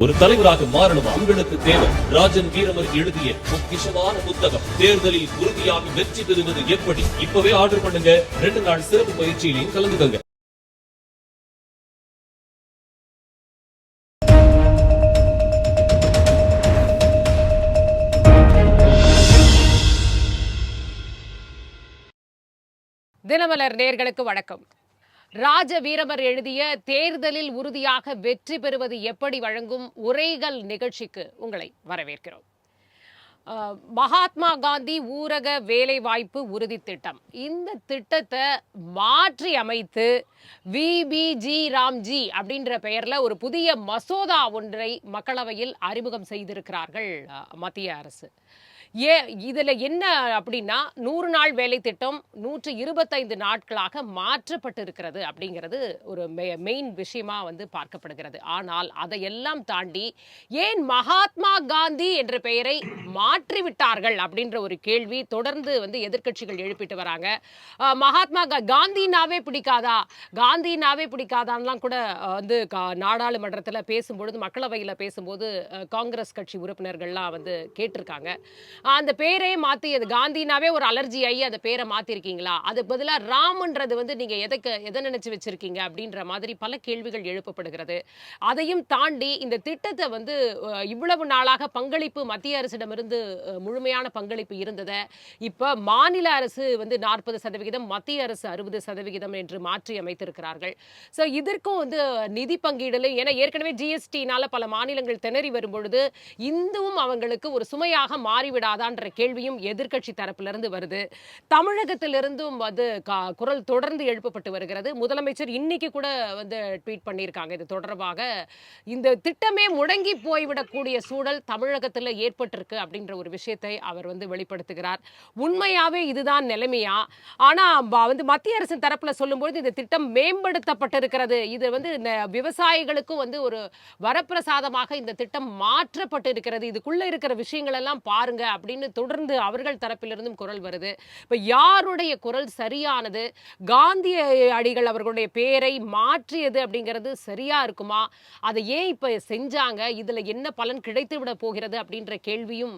ஒரு தலைவராக மாறணும் உங்களுக்கு தேவை. ராஜன் வீரமர் எழுதிய பொக்கிஷமான புத்தகம் தேர்தலில் உறுதியாக வெற்றி பெறுவது எப்படி. இப்பவே ஆர்டர் பண்ணுங்க. 2 நாள் சிறப்பு பயிற்சியிலையும் கலந்துக்கங்க. தினமலர் நேயர்களுக்கு வணக்கம். ராஜ வீரமர் எழுதிய தேர்தலில் உறுதியாக வெற்றி பெறுவது எப்படி வழங்கும் உரைகள் நிகழ்ச்சிக்கு உங்களை வரவேற்கிறோம். மகாத்மா காந்தி ஊரக வேலைவாய்ப்பு உறுதி திட்டம், இந்த திட்டத்தை மாற்றி அமைத்து விபிஜி ராம்ஜி அப்படின்ற பெயர்ல ஒரு புதிய மசோதா ஒன்றை மக்களவையில் அறிமுகம் செய்திருக்கிறார்கள் மத்திய அரசு. இதுல என்ன அப்படின்னா 100 நாள் வேலை திட்டம் 125 நாட்களாக மாற்றப்பட்டு இருக்கிறது அப்படிங்கிறது ஒரு மெயின் விஷயமா பார்க்கப்படுகிறது. ஆனால் அதையெல்லாம் தாண்டி ஏன் மகாத்மா காந்தி என்ற பெயரை மாற்றிவிட்டார்கள் அப்படின்ற ஒரு கேள்வி தொடர்ந்து எதிர்க்கட்சிகள் எழுப்பிட்டு வராங்க. மகாத்மா காந்தினாவே பிடிக்காதா, காந்தினாவே பிடிக்காதான்லாம் கூட நாடாளுமன்றத்தில் பேசும்பொழுது, மக்களவையில் பேசும்போது காங்கிரஸ் கட்சி உறுப்பினர்கள்லாம் கேட்டிருக்காங்க. அந்த பேரே மாத்தி, அது காந்தினாவே ஒரு அலர்ஜி ஆகி அந்த பேரை மாத்திருக்கீங்களா, அது பதிலாக ராம்ன்றது நீங்க எதை நினைச்சு வச்சிருக்கீங்க அப்படின்ற மாதிரி பல கேள்விகள் எழுப்பப்படுகிறது. அதையும் தாண்டி இந்த திட்டத்தை இவ்வளவு நாளாக பங்களிப்பு மத்திய அரசிடமிருந்து முழுமையான பங்களிப்பு இருந்ததை இப்ப மாநில அரசு 40%, மத்திய அரசு 60% என்று மாற்றி அமைத்திருக்கிறார்கள். ஸோ இதற்கும் நிதி பங்கீடுல, ஏன்னா ஏற்கனவே ஜிஎஸ்டினால பல மாநிலங்கள் திணறி வரும்பொழுது இந்துவும் அவங்களுக்கு ஒரு சுமையாக மாறிவிடாதான்ற கேள்வியும் எதிர்க்கட்சி தரப்பிலிருந்து வருது. தமிழகத்திலிருந்தும் குரல் தொடர்ந்து எழுப்பப்பட்டு வருகிறது. முதலமைச்சர் இன்னைக்கு கூட ட்வீட் பண்ணியிருக்காங்க. இது தொடர்பாக இந்த திட்டமே முடங்கி போய்விடக்கூடிய சூழல் தமிழகத்தில் ஏற்பட்டிருக்கு அப்படின்ற ஒரு விஷயத்தை அவர் வெளிப்படுத்துகிறார். உண்மையாவே இதுதான் நிலைமையா? ஆனா மத்திய அரசின் தரப்புல சொல்லும்போது இந்த திட்டம் மேம்படுத்தப்பட்டிருக்கிறது, இது விவசாயிகளுக்கும் ஒரு வரப்பிரசாதமாக இந்த திட்டம் மாற்றப்பட்டு இருக்கிறது, இதுக்குள்ள இருக்கிற விஷயங்கள் எல்லாம் பாருங்க அப்படின்னு தொடர்ந்து அவர்கள் தரப்பிலிருந்தும் குரல் வருது. இப்ப யாருடைய குரல் சரியானது? காந்திய அடிகள் அவர்களுடைய பெயரை மாற்றியது அப்படிங்கிறது சரியா இருக்குமா? அதை ஏன் இப்ப செஞ்சாங்க? இதுல என்ன பலன் கிடைத்து விட போகிறது அப்படின்ற கேள்வியும்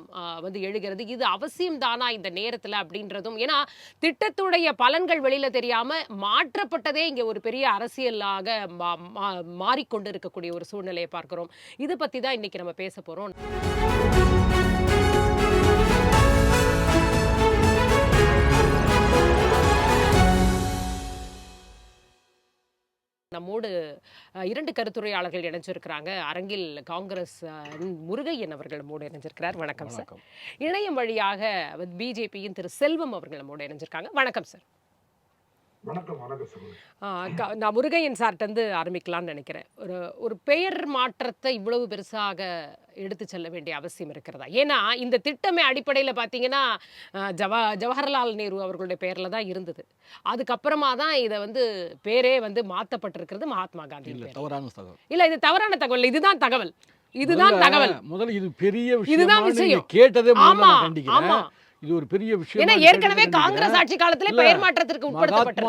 எழுகிறது. இது அவசியம் தானா இந்த நேரத்துல அப்படின்றதும், ஏன்னா திட்டத்துடைய பலன்கள் வெளியில தெரியாம மாற்றப்பட்டதே இங்க ஒரு பெரிய அரசியலாக மாறிக்கொண்டு இருக்கக்கூடிய ஒரு சூழ்நிலையை பார்க்கிறோம். இது பத்தி தான் இன்னைக்கு நம்ம பேச போறோம். நம்மோடு 2 கருத்துரையாளர்கள் இணைஞ்சிருக்கிறாங்க. அரங்கில் காங்கிரஸ் முருகையன் அவர்கள் நம்மோடு இணைஞ்சிருக்கிறார். வணக்கம் சார். இணையம் வழியாக பிஜேபியின் திரு செல்வம் அவர்கள் நம்மோடு இணைஞ்சிருக்காங்க. வணக்கம் சார். நான் முருகையன் சார்ட்டு ஆரம்பிக்கலாம்னு நினைக்கிறேன். ஒரு பெயர் மாற்றத்தை இவ்வளவு பெருசாக எடுத்து செல்ல வேண்டிய அவசியம் இருக்கிறதா? ஏன்னா இந்த திட்டமே அடிப்படையில் பார்த்தீங்கன்னா ஜவஹர்லால் நேரு அவர்களுடைய பெயரில் தான் இருந்தது. அதுக்கப்புறமா தான் இதை பேரே மாற்றப்பட்டிருக்கிறது மகாத்மா காந்தி. இல்லை, இது தவறான தகவல். இதுதான் தகவல். முதல்ல இது பெரிய விஷயம். இதுதான் விஷயம். கேட்டதே. ஆமா ஆமா, இது ஒரு பெரிய விஷயம். ஏன்னா ஏற்கனவே காங்கிரஸ் ஆட்சி காலத்துல பெயர் மாற்றத்திற்கு உட்படுத்தப்பட்டது.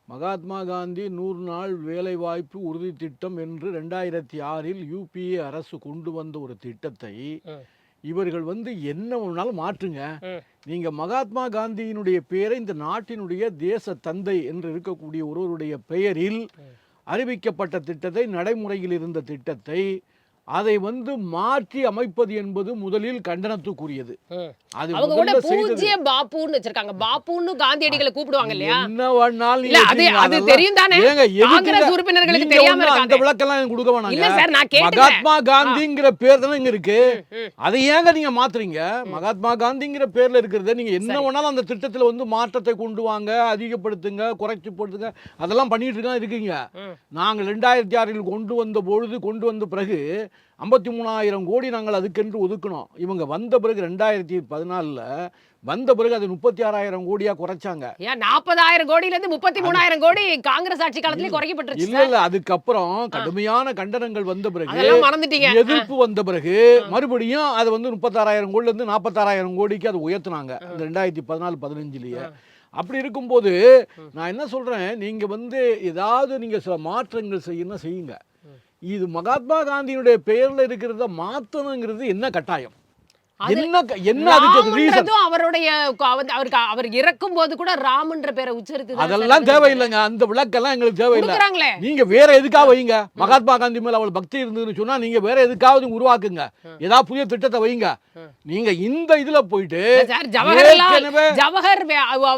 மகாத்மா காந்தி 100 நாள் வேலை வாய்ப்பு உறுதி திட்டம் என்று 2006 யூபிஏ அரசு கொண்டு வந்த ஒரு திட்டத்தை இவர்கள் என்ன ஒன்றாலும் மாற்றுங்க. நீங்க மகாத்மா காந்தியினுடைய பெயரை இந்த நாட்டினுடைய தேச தந்தை என்று இருக்கக்கூடிய ஒருவருடைய பெயரில் அறிவிக்கப்பட்ட திட்டத்தை, நடைமுறையில் இருந்த திட்டத்தை, அதை மாற்றி அமைப்பது என்பது முதலில் கண்டனத்துக்குரியது. அது பூஜ்ய பாப்புன்னு வச்சிருக்காங்க. பாப்புன்னு காந்தியடிகளை கூப்பிடுவாங்க இல்லையா? என்ன வேணாலும் அது தெரியும் தானே காங்கிரஸ் உறுப்பினர்களுக்கு தெரியாம இருக்காங்க. அந்த விளக்கெல்லாம் கொடுக்க வேணாங்க. இல்ல சார், நான் கேட்டேன். மகாத்மா காந்திங்கிற பேர் தானே இங்க இருக்கு. அதை ஏங்க நீங்க மாத்துறீங்க? மகாத்மா காந்திங்கிற பேர்ல இருக்கிறத நீங்க என்ன வேணாலும் அந்த திட்டத்துல மாற்றத்தை கொண்டு வாங்க, அதிகப்படுத்துங்க, குறைச்சு போடுங்க, அதெல்லாம் பண்ணிட்டு இருக்கீங்க. நாங்க 2006 கொண்டு வந்த பிறகு 53,000 கோடி நாங்கள் அதுக்கென்று ஒதுக்கணும். இவங்க வந்த பிறகு 2014 வந்த பிறகு அது 36,000 கோடியா குறைச்சாங்க. 40,000 கோடியில இருந்து 33,000 கோடி காங்கிரஸ் ஆட்சி காலத்திலே குறைக்கப்பட்டுருச்சு. இல்ல, அதுக்கப்புறம் கடுமையான கண்டனங்கள் வந்த பிறகு, எதிர்ப்பு வந்த பிறகு மறுபடியும் அது 36,000 கோடியில இருந்து 46,000 கோடிக்கு அது உயர்த்தினாங்க 2014-15. அப்படி இருக்கும்போது நான் என்ன சொல்றேன், நீங்க ஏதாவது நீங்க சில மாற்றங்கள் செய்யுங்க. இது மகாத்மா காந்தியினுடைய பெயர்ல இருக்கிறத மாத்தணுங்கிறது என்ன கட்டாயம்? என்ன அதுக்கு ரீசன்? அவருடைய அவர் இறக்கும் போது கூட ராமன்ற பேரை உச்சரித்து அதெல்லாம் தேவையில்லைங்க. அந்த விளக்கெல்லாம் எங்களுக்கு தேவையில்லை. நீங்க வேற எதுக்காக வைங்க. மகாத்மா காந்தி மேல அவள் பக்தி இருந்ததுன்னு சொன்னா நீங்க வேற எதுக்காவது உருவாக்குங்க, ஏதாவது புதிய திட்டத்தை வைங்க. நீங்க இந்த இதுல போயிட்டு ஜவஹர்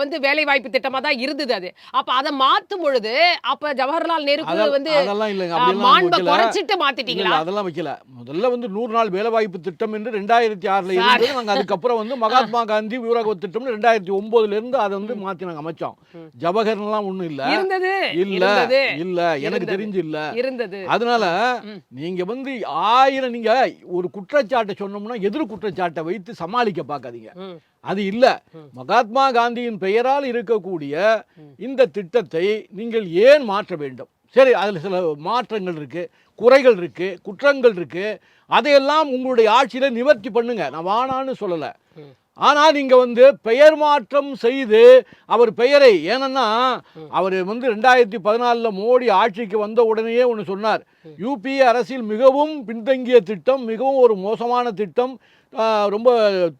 வந்து வேலை வாய்ப்பு திட்டமா தான் இருந்தது அது. அப்ப அதை மாத்தும் பொழுது அப்ப ஜவஹர்லால் நேரு வந்து அதெல்லாம் இல்லைங்க, குறைச்சிட்டு மாத்திட்டீங்களா? அதெல்லாம் வைக்கல. முதல்ல வந்து 100 நாள் வேலை வாய்ப்பு திட்டம் என்று 2006 நாங்க அதுக்கப்புறம் வந்து மகாத்மா காந்தி ஊரக திட்டம் 2009 இருந்து அதை வந்து மாத்தி நாங்க அமைச்சோம். ஜவஹர் எல்லாம் ஒண்ணும் இல்ல எனக்கு தெரிஞ்சு இல்ல. அதனால நீங்க வந்து 1000 நீங்க ஒரு குற்றச்சாட்டை சொன்னோம்னா எதிர் குற்றச்சாட்டை வைத்து சமாளிக்க பார்க்காதீங்க. அது இல்ல. மகாத்மா காந்தியின் பெயரால் இருக்கக்கூடிய இந்த திட்டத்தை நீங்கள் ஏன் மாற்ற வேண்டும்? சரி, அதில் சில மாற்றங்கள் இருக்கு, குறைகள் இருக்கு, குற்றங்கள் இருக்கு. அதையெல்லாம் உங்களுடைய ஆட்சியில நிவர்த்தி பண்ணுங்க, நான் வானான்னு சொல்லல. ஆனா நீங்க வந்து பெயர் மாற்றம் செய்து அவர் பெயரை, ஏன்னா அவர் வந்து 2014 மோடி ஆட்சிக்கு வந்த உடனேயே ஒன்று சொன்னார், யூபிஏ அரசில் மிகவும் பின்தங்கிய திட்டம், மிகவும் ஒரு மோசமான திட்டம், ரொம்ப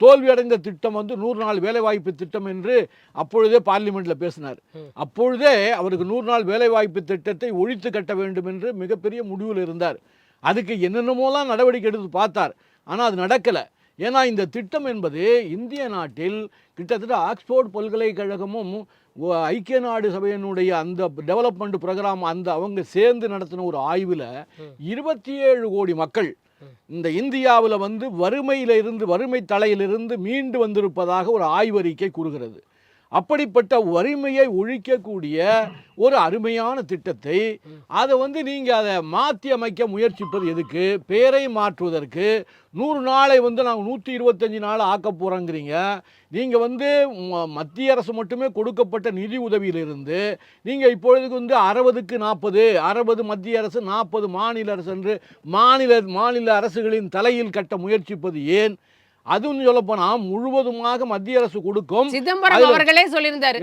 தோல்வியடைந்த திட்டம் வந்து 100 நாள் வேலைவாய்ப்பு திட்டம் என்று அப்பொழுதே பார்லிமெண்ட்ல பேசினார். அப்பொழுதே அவருக்கு 100 நாள் வேலைவாய்ப்பு திட்டத்தை ஒழித்து கட்ட வேண்டும் என்று மிகப்பெரிய முடிவில் இருந்தார். அதுக்கு என்னென்னமோலாம் நடவடிக்கை எடுத்து பார்த்தார், ஆனால் அது நடக்கலை. ஏன்னா இந்த திட்டம் என்பது இந்திய நாட்டில் கிட்டத்தட்ட ஆக்ஸ்போர்ட் பல்கலைக்கழகமும் ஐக்கிய நாடு சபையினுடைய அந்த டெவலப்மெண்ட் ப்ரோக்ராம் அவங்க சேர்ந்து நடத்தின ஒரு ஆய்வில் 27 கோடி மக்கள் இந்த இந்தியாவில் வந்து வறுமை தலையிலிருந்து மீண்டு வந்திருப்பதாக ஒரு ஆய்வறிக்கை கூறுகிறது. அப்படிப்பட்ட வறுமையை ஒழிக்கக்கூடிய ஒரு அருமையான திட்டத்தை அதை வந்து நீங்கள் அதை மாற்றி அமைக்க முயற்சிப்பது எதுக்கு? பெயரை மாற்றுவதற்கு. 100 நாளை வந்து நாங்கள் 125 நாள் ஆக்க போகிறோங்கிறீங்க. நீங்கள் வந்து மத்திய அரசு மட்டுமே கொடுக்கப்பட்ட நிதி உதவியிலிருந்து நீங்கள் இப்பொழுதுக்கு வந்து 60க்கு 40, 60 மத்திய அரசு, 40 மாநில அரசு என்று மாநில அரசுகளின் தலையில் கட்ட முயற்சிப்பது ஏன்? அதுவும் சொல்ல போனா முழுவதுமாக மத்திய அரசு கொடுக்கும். சிதம்பரம் அவர்களே சொல்லியிருந்தாரு,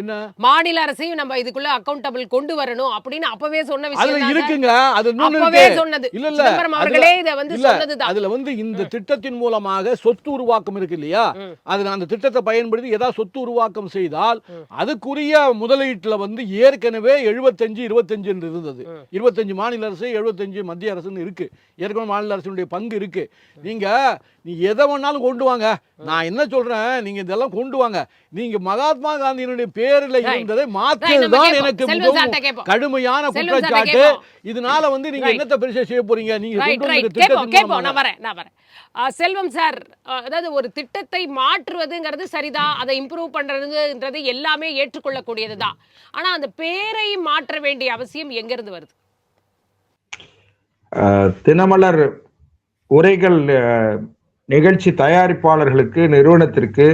மாநில அரசையும் நம்ம இதுக்குள்ள அக்கௌண்டபிள் கொண்டு வரணும் அப்படின்னு அப்பவே சொன்ன விஷயம் இருக்குங்க. அது சொன்னது சிதம்பரம் அவர்களே இத வந்து சொன்னதுதான். அதுல வந்து இந்த திட்டத்தின் மூலமாக சொத்து உருவாக்கம் இருக்கு இல்லையா, அதுல அந்த திட்டத்தை பயன்படுத்தி ஏதாவது சொத்து உருவாக்கம் செய்தால் அதுக்குரிய முதலீட்டுல வந்து ஏற்கனவே 75-25 என்று இருந்தது. 25 மாநில அரசு, 75 மத்திய அரசுன்னு இருக்கு. ஏற்கனவே மாநில அரசுடைய பங்கு இருக்கு. நீ எதை வேணாலும் கொண்டு வாங்க, நான் என்ன சொல்றேன், நீங்க இதெல்லாம் கொண்டு வாங்க. நீங்க மகாத்மா காந்தியினுடைய பேரில் இருந்ததை மாற்றுவதுதான் எனக்கு மிகவும் கடுமையான குற்றச்சாட்டு. இதனால வந்து நீங்க என்னத்தை பெருசா செய்ய போறீங்க? நீங்க செல்வம் சார், அதாவது ஒரு திட்டத்தை மாற்றுவதுங்கிறது சரிதான், அதை இம்ப்ரூவ் பண்றதுன்றது எல்லாமே ஏற்றுக்கொள்ளக்கூடியதுதான். ஆனா அந்த பேரை மாற்ற வேண்டிய அவசியம் எங்க இருந்து வருது? தினமலர் உரைகள் நிகழ்ச்சி தயாரிப்பாளர்களுக்கு, நிறுவனத்திற்கு,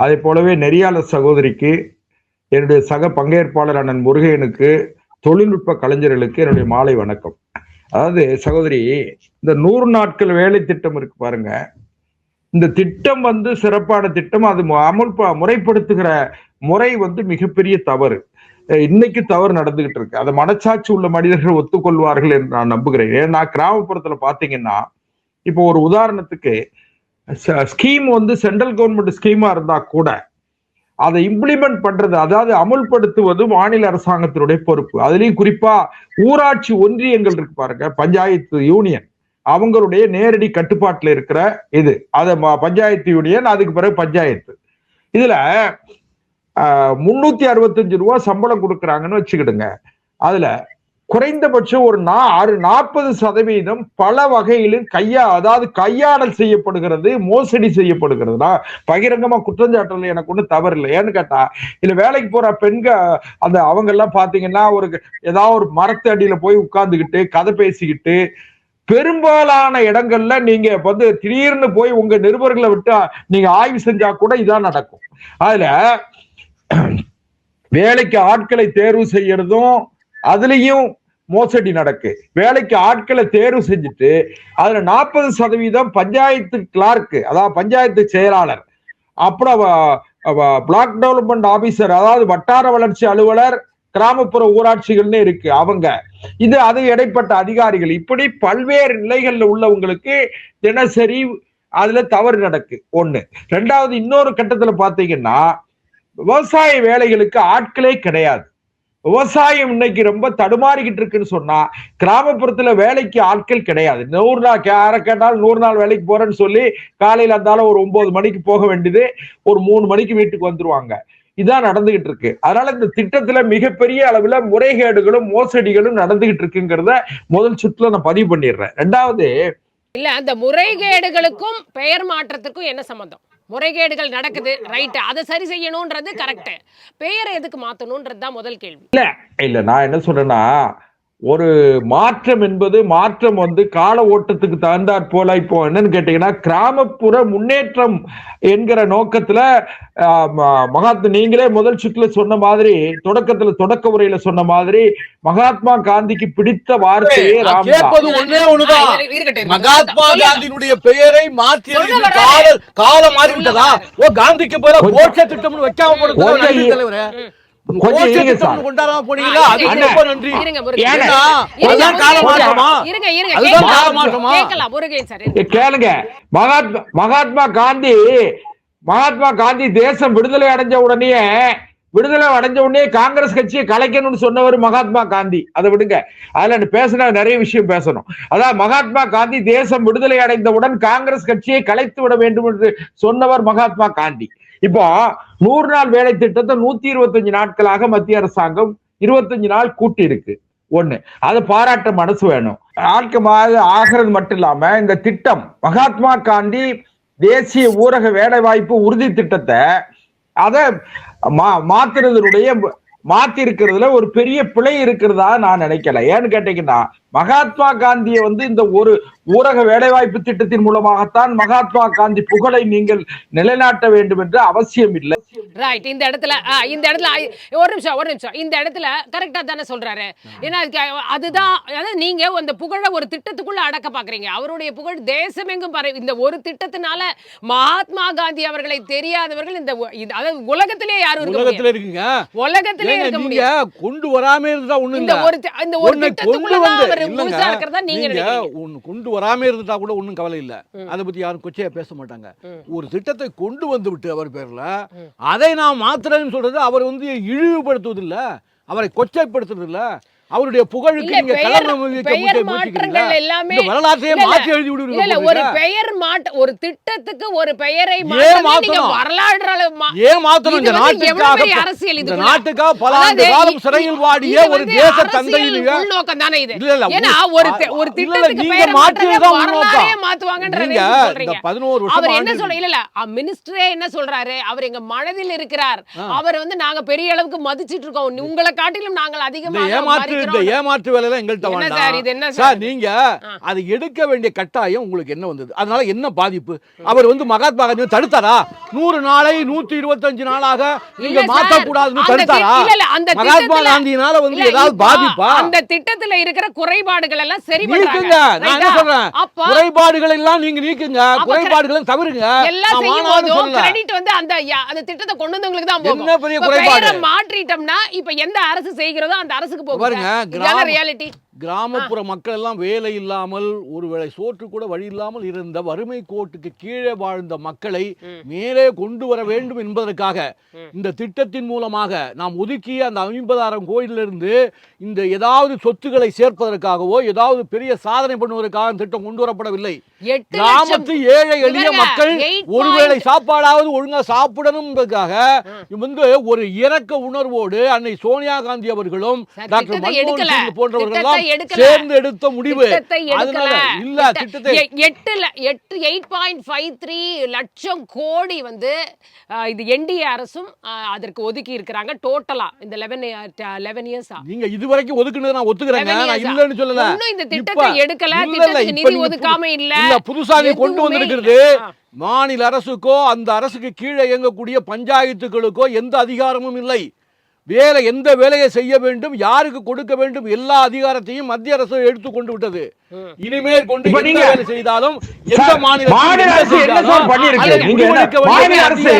அதே போலவே நெறியாளர் சகோதரிக்கு, என்னுடைய சக பங்கேற்பாளர் அண்ணன் முருகையனுக்கு, தொழில்நுட்ப கலைஞர்களுக்கு என்னுடைய மாலை வணக்கம். அதாவது சகோதரி, இந்த 100 நாட்கள் வேலை திட்டம் இருக்கு பாருங்க, இந்த திட்டம் வந்து சிறப்பான திட்டம். அது முறைப்படுத்துகிற முறை வந்து மிகப்பெரிய தவறு. இன்னைக்கு தவறு நடந்துகிட்டு இருக்கு. அதை மனச்சாட்சி உள்ள மனிதர்கள் ஒத்துக்கொள்வார்கள் என்று நான் நம்புகிறேன். ஏன்னா கிராமப்புறத்துல பாத்தீங்கன்னா, இப்போ ஒரு உதாரணத்துக்கு ஸ்கீம் வந்து சென்ட்ரல் கவர்மெண்ட் ஸ்கீமா இருந்தா கூட அதை இம்ப்ளிமெண்ட் பண்றது, அதாவது அமுல்படுத்துவது மாநில அரசாங்கத்தினுடைய பொறுப்பு. அதுலயும் குறிப்பா ஊராட்சி ஒன்றியங்கள் இருக்கு பாருங்க, பஞ்சாயத்து யூனியன், அவங்களுடைய நேரடி கட்டுப்பாட்டுல இருக்கிற இது அத பஞ்சாயத்து யூனியன், அதுக்கு பிறகு பஞ்சாயத்து. இதுல 365 ரூபாய் சம்பளம் கொடுக்குறாங்கன்னு வச்சுக்கிடுங்க. அதுல குறைந்தபட்சம் ஒரு 40% பல வகையிலும் அதாவது கையாடல் செய்யப்படுகிறது, மோசடி செய்யப்படுகிறதுனா பகிரங்கமா குற்றஞ்சாட்டுல எனக்கு ஒன்றும் தவறு இல்லை. ஏன்னு கேட்டா, இல்ல வேலைக்கு போற பெண்கள் அவங்க எல்லாம் பாத்தீங்கன்னா ஏதாவது ஒரு மரத்து அடியில போய் உட்கார்ந்துக்கிட்டு கதை பேசிக்கிட்டு, பெரும்பாலான இடங்கள்ல நீங்க வந்து திடீர்னு போய் உங்க நிருபர்களை விட்டு நீங்க ஆய்வு செஞ்சா கூட இதான் நடக்கும். அதுல வேலைக்கு ஆட்களை தேர்வு செய்யறதும் அதுலயும் மோசடி நடக்கு. வேலைக்கு ஆட்களை தேர்வு செஞ்சுட்டு அதுல 40% பஞ்சாயத்து கிளார்க்கு, அதாவது பஞ்சாயத்து செயலாளர், அப்புறம் பிளாக் டெவலப்மெண்ட் ஆபீசர், அதாவது வட்டார வளர்ச்சி அலுவலர், கிராமப்புற ஊராட்சிகள்னு இருக்கு அவங்க, இது அது இடைப்பட்ட அதிகாரிகள், இப்படி பல்வேறு நிலைகள்ல உள்ளவங்களுக்கு தினசரி அதுல தவறு நடக்கு. ஒண்ணு. ரெண்டாவது, இன்னொரு கட்டத்துல பாத்தீங்கன்னா விவசாய வேலைகளுக்கு ஆட்களே கிடையாது. விவசாயம் இன்னைக்கு ரொம்ப தடுமாறிக்கிட்டு இருக்குன்னு சொன்னா கிராமப்புறத்துல வேலைக்கு ஆட்கள் கிடையாது. 100 நாள் யாரை கேட்டாலும் 100 நாள் வேலைக்கு போறேன்னு சொல்லி காலையில இருந்தாலும் ஒரு 9 மணிக்கு போக வேண்டியது ஒரு 3 மணிக்கு வீட்டுக்கு வந்துருவாங்க. இதான் நடந்துகிட்டு இருக்கு. அதனால இந்த திட்டத்துல மிகப்பெரிய அளவுல முறைகேடுகளும் மோசடிகளும் நடந்துகிட்டு இருக்குங்கிறத முதல் சுற்றுல நான் பதிவு பண்ணிடுறேன். ரெண்டாவது, இல்ல அந்த முறைகேடுகளுக்கும் பெயர் மாற்றத்துக்கும் என்ன சம்பந்தம்? முறைகேடுகள் நடக்குது, ரைட், அதை சரி செய்யணும்ன்றது கரெக்ட், பெயரை எதுக்கு மாத்தணும்ன்றது தான் முதல் கேள்வி. இல்ல நான் என்ன சொல்றேன்னா, ஒரு மாற்றம் என்பது மாற்றம் கால ஓட்டத்துக்கு தகுந்தாற் போல இப்போ என்னன்னு கேட்டீங்கன்னா கிராமப்புற முன்னேற்றம் என்கிற நோக்கத்துல நீங்களே முதல் சுற்றுல சொன்ன மாதிரி தொடக்க உரையில சொன்ன மாதிரி மகாத்மா காந்திக்கு பிடித்த வார்த்தையே மகாத்மா காந்தியினுடைய பெயரை மாற்றி காலம் மாறிவிட்டதா? ஓ, காந்திக்கு போல கோட்சை திட்டம் வைக்காம தலைவரே மகாத்மா காந்தி தேசம் விடுதலை அடைஞ்ச உடனே காங்கிரஸ் கட்சியை கலைக்கணும்னு சொன்னவர் மகாத்மா காந்தி. அதை விடுங்க, அதுல பேசினா நிறைய விஷயம் பேசணும். அதான் மகாத்மா காந்தி தேசம் விடுதலை அடைந்தவுடன் காங்கிரஸ் கட்சியை கலைத்து விட வேண்டும் என்று சொன்னவர் மகாத்மா காந்தி. இப்போ 100 நாள் வேலை திட்டத்தை 125 நாட்களாக மத்திய அரசாங்கம் 25 நாள் கூட்டி இருக்கு. ஒண்ணு, அதை பாராட்ட மனசு வேணும். ஆகிறது மட்டும் இல்லாம இந்த திட்டம் மகாத்மா காந்தி தேசிய ஊரக வேலை வாய்ப்பு உறுதி திட்டத்தை அதை மாத்தி இருக்கிறதுல ஒரு பெரிய பிழை இருக்கிறதா நான் நினைக்கல. ஏன்னு கேட்டீங்கன்னா மகாத்மா காந்தியை இந்த ஒரு ஊரக வேலைவாய்ப்பு திட்டத்தின் மூலமாகத்தான் மகாத்மா காந்தி புகழை நீங்கள் நிலைநாட்ட வேண்டும் என்று அவசியம் இல்லை. ரைட். இந்த இடத்துல ஒரு நிமிஷம் இந்த இடத்துல கரெக்டா தானே சொல்றாரு. ஏன்னா அதுதான், அதாவது நீங்க அந்த புகழை ஒரு திட்டத்துக்குள்ள அடக்க பாக்குறீங்க. அவருடைய புகழ் தேசமெங்கும் இந்த ஒரு திட்டத்தினால மகாத்மா காந்தி அவர்களை தெரியாதவர்கள் இந்த அதாவது உலகத்திலே யாரும் இருக்குங்க. உலகத்திலே இருக்க முடியாது. கொண்டு வராம இருந்தா ஒண்ணு இல்ல. இந்த ஒரு திட்டத்துக்குள்ள கொண்டு வராம இருந்துட்டா கூட ஒண்ணும் கவலை இல்ல. அதை பத்தி யாரும் கொச்சையா பேச மாட்டாங்க. ஒரு திட்டத்தை கொண்டு வந்து விட்டு அவர் பேர்ல அதை நான் மாத்திரன்னு சொல்றது அவர் இழிவுபடுத்துவது இல்ல, அவரை கொச்சைப்படுத்துறது இல்ல. அவருடைய புகழுக்கு நீங்க வரலாற்றையே மாற்றி எழுதி விடுவீங்க. ஒரு பெயர் ஒரு திட்டத்துக்கு ஒரு பெயரை வரலாறு ஏன் மாத்தணும்? இந்த நாட்டுக்காக பல ஆண்டு காலம் சிறையில் வாடிய ஒரு தேச தந்தையிலேயே உள்நோக்கம் தானே இது. ஏன்னா ஒரு திட்டத்துக்கு பெயர் மாத்துவாங்கன்ற நீங்க 11 வருஷம் அவர் என்ன சொல்ற இல்ல மினிஸ்டரே என்ன சொல்றாரு, அவர் எங்க மனதில் இருக்கிறார், அவர் நாங்க பெரிய அளவுக்கு மதிச்சிட்டு இருக்கோம், உங்களை காட்டிலும் நாங்கள் அதிகமாக ஏமாற்று வேலை எங்கள்கிட்ட வேண்டாம் சார். நீங்க அதை எடுக்க வேண்டிய கட்டாயம் உங்களுக்கு என்ன வந்தது? அதனால என்ன பாதிப்பு? அவர் மகாத்மா காந்தி தடுத்தாரா? 100 நாளை 125 நாளாக நீங்க மாற்றக்கூடாதுன்னு தடுத்தாரா? மகாத்மா காந்தியினால ஏதாவது பாதிப்பா? அந்த திட்டத்துல இருக்கிற குறைபாடுகள் எல்லாம் சரி நீக்குங்க. நான் என்ன சொல்றேன், குறைபாடுகள் எல்லாம் நீங்க நீக்குங்க, குறைபாடுகளை தவிருங்க. கிரெடிட் அந்த திட்டத்தை கொண்டு வந்தவங்களுக்கு தான் போகும். என்ன பெரிய குறைபாடு? மாற்றிட்டோம்னா இப்ப எந்த அரசு செய்கிறதோ அந்த அரசுக்கு போகும். கிராமப்புற மக்கள் எல்லாம் வேலை இல்லாமல் ஒருவேளை சோற்று கூட வழி இல்லாமல் இருந்த வறுமை கோட்டுக்கு கீழே வாழ்ந்த மக்களை மேலே கொண்டு வர வேண்டும் என்பதற்காக இந்த திட்டத்தின் மூலமாக நாம் ஒதுக்கிய அந்த 50,000 கோயிலிருந்து இந்த ஏதாவது சொத்துக்களை சேர்ப்பதற்காகவோ ஏதாவது பெரிய சாதனை பண்ணுவதற்காக திட்டம் கொண்டு வரப்படவில்லை. கிராமத்து ஏழை எளிய மக்கள் ஒருவேளை சாப்பாடாவது ஒழுங்கா சாப்பிடணும் என்பதற்காக ஒரு இரக்க உணர்வோடு அன்னை சோனியா காந்தி அவர்களும் டாக்டர் மன்மோகன் சிங் போன்றவர்கள் சேர்ந்து எடுத்த முடிவு. இல்ல திட்டத்தை 8.53 லட்சம் கோடி இது என்டிஏ அரசும் அதற்கு ஒதுக்கி இருக்கிறாங்க டோட்டலா இந்த 11 இயர்ஸ். நீங்க இதுவரைக்கும் ஒதுக்குனது நான் ஒத்துக்கிறேன், நான் இல்லன்னு சொல்லல. இன்னும் இந்த திட்டத்தை எடுக்கல, திட்டத்துக்கு நிதி ஒதுக்காம இல்ல. புதுசா கொண்டு வந்திருக்கிறது மாநில அரசுக்கோ அந்த அரசுக்கு கீழே இயங்கக்கூடிய பஞ்சாயத்துகளுக்கோ எந்த அதிகாரமும் இல்லை. எந்த வேலையை செய்ய வேண்டும், யாருக்கு கொடுக்க வேண்டும், எல்லா அதிகாரத்தையும் மத்திய அரசு எடுத்துக்கொண்டு விட்டது. இனிமேல் கொண்டு இப்ப எந்த நீங்க வேலை செய்தாலும் எந்த சார், மாநில அரசு என்ன சார் பண்ணிருக்கு? நீங்க மாநில அரசு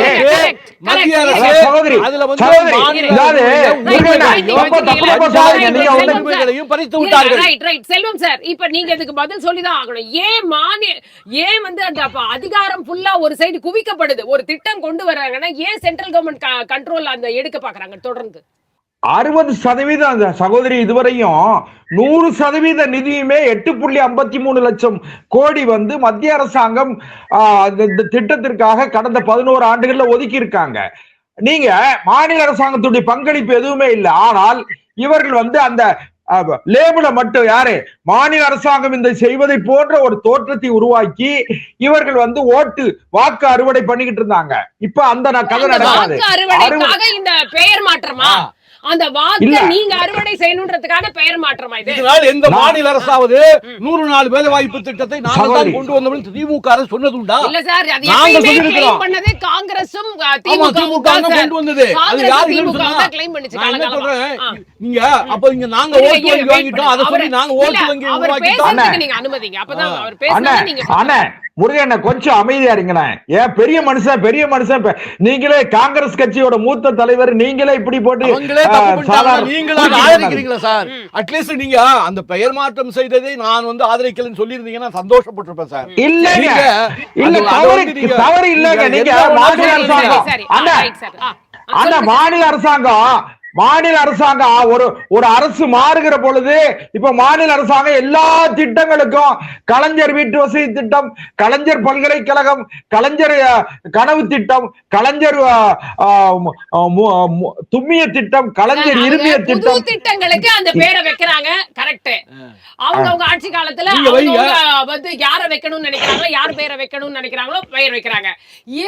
மத்திய அரசு சகோதரி அதுல வந்து சகோதரி மாநில இதாவது உரிமைகளையும் பறித்து விட்டார்கள். செல்வம் சார், இப்ப நீங்க இதுக்கு பதில் சொல்லிதான் ஆகணும். ஏன் வந்து அந்த அதிகாரம் ஃபுல்லா ஒரு சைடு குவிக்கப்படுது? ஒரு திட்டம் கொண்டு வர்றாங்கன்னா ஏன் சென்ட்ரல் கவர்மெண்ட் கண்ட்ரோல் அந்த எடுக்க பாக்குறாங்க தொடர்ந்து? 60% அந்த சகோதரி இதுவரையும் 100% நிதியுமே 8.53 லட்சம் கோடி வந்து மத்திய அரசாங்கம் இந்த திட்டத்திற்காக கடந்த 11 ஆண்டுகள்ல ஒதுக்கி இருக்காங்க. நீங்க மாநில அரசாங்கத்துடைய பங்களிப்பு எதுவுமே இல்லை. ஆனால் இவர்கள் வந்து அந்த லேபிள மட்டும் யாரு மாநில அரசாங்கம் இந்த செய்வதை போன்ற ஒரு தோற்றத்தை உருவாக்கி இவர்கள் வந்து வாக்கு அறுவடை பண்ணிக்கிட்டு இருந்தாங்க. இப்ப அந்த கதை நடக்காது. இந்த பெயர் மாற்றமா? அந்த வாக்க நீங்க அறுவடை செய்யணும்ன்றதுக்காக பெயர் மாற்றமா இது? இதனால் எந்த மாநில அரசாவது 100 நாள் வேலை வாய்ப்பு திட்டத்தை நாங்கள் தான் கொண்டு வந்தோம் திமுக அரசு சொன்னது உண்டா? இல்ல சார், அது எப்பவுமே கிளைம் பண்ணதே காங்கிரஸும் திமுக தான் கொண்டு வந்தது. அது யாரு திமுக தான் கிளைம் பண்ணிச்சு காலகாலமா. நீங்க அப்ப இங்க நாங்க ஓட்டு வங்கி வாங்கிட்டோம், அத சொல்லி நாங்க ஓட்டு வங்கி வாங்கிட்டோம். நீங்க அனுமதிங்க. அப்பதான் அவர் பேசுறது நீங்க முருகன் கொஞ்சம் அமைதியா இருங்களேன். ஏன் பெரிய மனுஷன் நீங்களே காங்கிரஸ் கட்சியோட மூத்த தலைவர், நீங்களே இப்படி போட்டு ஆதரிக்கிறீங்களா சார்? அட்லீஸ்ட் நீங்க அந்த பெயர் மாற்றம் செய்ததை நான் வந்து ஆதரிக்கலன்னு சொல்லி இருந்தீங்கன்னா சந்தோஷப்பட்டிருப்பேன் சார். இல்லங்க, இல்ல தவறு இல்லங்க. நீங்க மாநில அரசாங்கம் ஒரு அரசு மாறுகிற பொழுது இப்ப மாநில அரசாங்கம் எல்லா திட்டங்களுக்கும் கலைஞர் வீட்டு வசதி திட்டம், கலைஞர் பல்கலைக்கழகம், கலைஞர் கனவு திட்டம், கலைஞர் தும்மிய திட்டம், கலைஞர் இருமிய திட்டம் திட்டங்களுக்கு அந்த பேரை வைக்கிறாங்க. கரெக்ட். அவங்க ஆட்சி காலத்துல வந்து யார வைக்கணும்னு நினைக்கிறாங்களோ, யார் பெயரை வைக்கணும்னு நினைக்கிறாங்களோ பெயர் வைக்கிறாங்க.